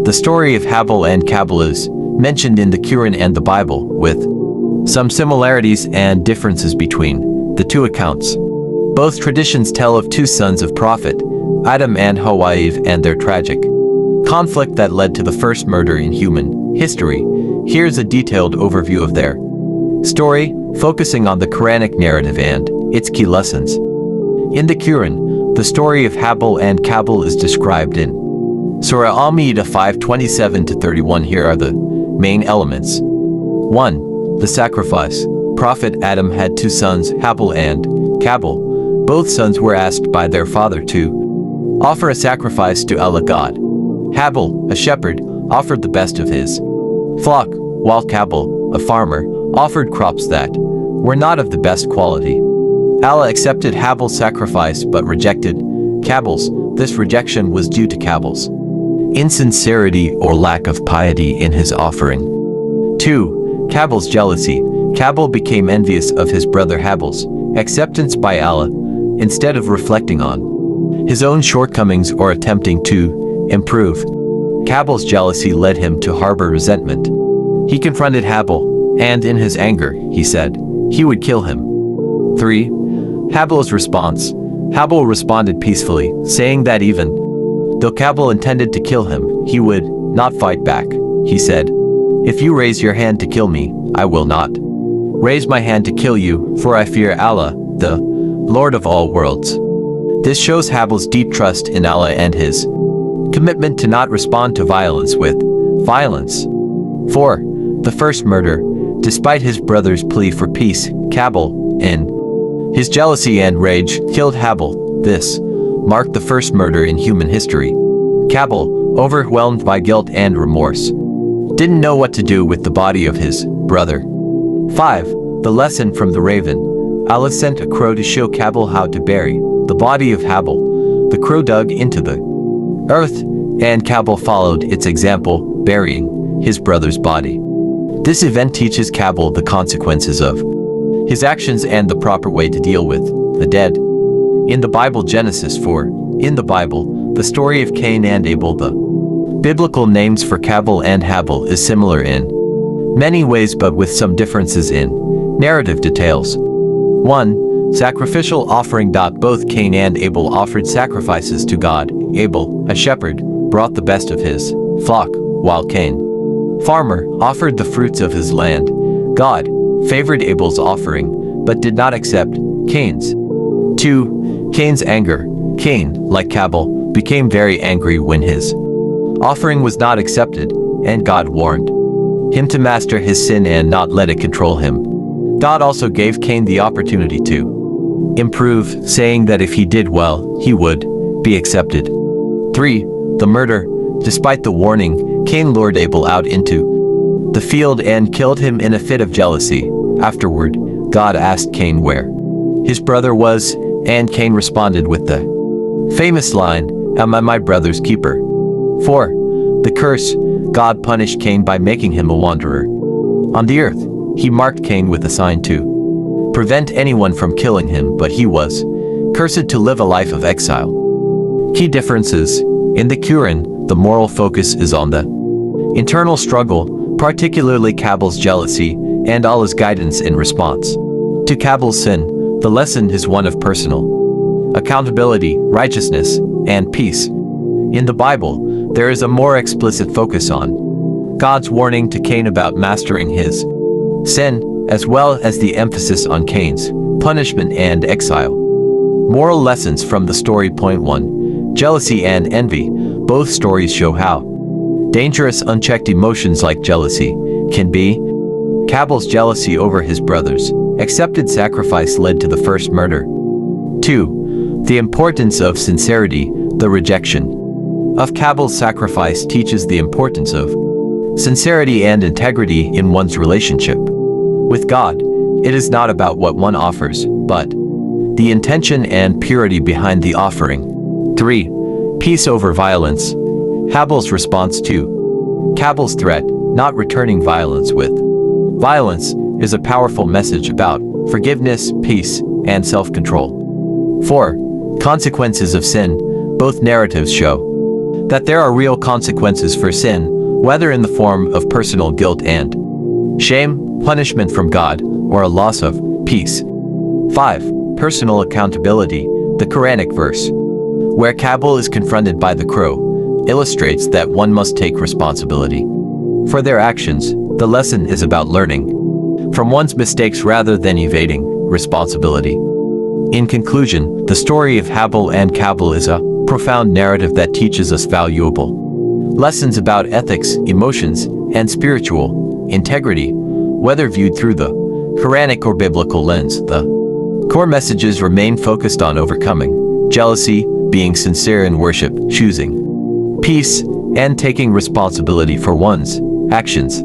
The story of Habil and Qabil is mentioned in the Quran and the Bible, with some similarities and differences between the two accounts. Both traditions tell of two sons of Prophet, Adam and Hawa, and their tragic conflict that led to the first murder in human history. Here's a detailed overview of their story, focusing on the Quranic narrative and its key lessons. In the Quran, the story of Habil and Qabil is described in Surah Al-Ma'idah 5:27-31. Here are the main elements. 1. The sacrifice. Prophet Adam had two sons, Habil and Qabil. Both sons were asked by their father to offer a sacrifice to Allah God. Habil, a shepherd, offered the best of his flock, while Qabil, a farmer, offered crops that were not of the best quality. Allah accepted Habil's sacrifice but rejected Qabil's. This rejection was due to Qabil's insincerity or lack of piety in his offering. 2. Qabil's jealousy. Qabil became envious of his brother Habil's acceptance by Allah, instead of reflecting on his own shortcomings or attempting to improve. Qabil's jealousy led him to harbor resentment. He confronted Habil, and in his anger, he said he would kill him. 3. Habil's response. Habil responded peacefully, saying that even though Qabil intended to kill him, he would not fight back. He said, "If you raise your hand to kill me, I will not raise my hand to kill you, for I fear Allah, the Lord of all worlds." This shows Habil's deep trust in Allah and his commitment to not respond to violence with violence. 4. The first murder. Despite his brother's plea for peace, Qabil, in his jealousy and rage, killed Habil. This marked the first murder in human history. Qabil, overwhelmed by guilt and remorse, didn't know what to do with the body of his brother. 5. The lesson from the raven. Allah sent a crow to show Qabil how to bury the body of Habil. The crow dug into the earth, and Qabil followed its example, burying his brother's body. This event teaches Qabil the consequences of his actions and the proper way to deal with the dead. In the Bible, Genesis 4. In the Bible, the story of Cain and Abel. The biblical names for Qabil and Habil is similar in many ways, but with some differences in narrative details. 1. Sacrificial offering. Both Cain and Abel offered sacrifices to God. Abel, a shepherd, brought the best of his flock, while Cain, farmer, offered the fruits of his land. God favored Abel's offering, but did not accept Cain's. 2. Cain's anger. Cain, like Qabil, became very angry when his offering was not accepted, and God warned him to master his sin and not let it control him. God also gave Cain the opportunity to improve, saying that if he did well, he would be accepted. 3. The murder. Despite the warning, Cain lured Abel out into the field and killed him in a fit of jealousy. Afterward, God asked Cain where his brother was, and Cain responded with the famous line, "Am I my brother's keeper?" 4. The curse. God punished Cain by making him a wanderer on the earth. He marked Cain with a sign to prevent anyone from killing him, but he was cursed to live a life of exile. Key differences. In the Quran, the moral focus is on the internal struggle, particularly Qabil's jealousy, and Allah's guidance in response to Qabil's sin. The lesson is one of personal accountability, righteousness, and peace. In the Bible, there is a more explicit focus on God's warning to Cain about mastering his sin, as well as the emphasis on Cain's punishment and exile. Moral lessons from the story. Point 1. Jealousy and envy. Both stories show how dangerous unchecked emotions like jealousy can be. Qabil's jealousy over his brother's accepted sacrifice led to the first murder. 2. The importance of sincerity. The rejection of Qabil's sacrifice teaches the importance of sincerity and integrity in one's relationship with God. It is not about what one offers, but the intention and purity behind the offering. 3. Peace over violence. Habil's response to Qabil's threat, not returning violence with violence, is a powerful message about forgiveness, peace, and self-control. 4. Consequences of sin. Both narratives show that there are real consequences for sin, whether in the form of personal guilt and shame, punishment from God, or a loss of peace. 5. Personal accountability. The Quranic verse, where Qabil is confronted by the crow, illustrates that one must take responsibility for their actions. The lesson is about learning from one's mistakes rather than evading responsibility. In conclusion, the story of Habil and Qabil is a profound narrative that teaches us valuable lessons about ethics, emotions, and spiritual integrity. Whether viewed through the Quranic or biblical lens, the core messages remain focused on overcoming jealousy, being sincere in worship, choosing peace, and taking responsibility for one's actions.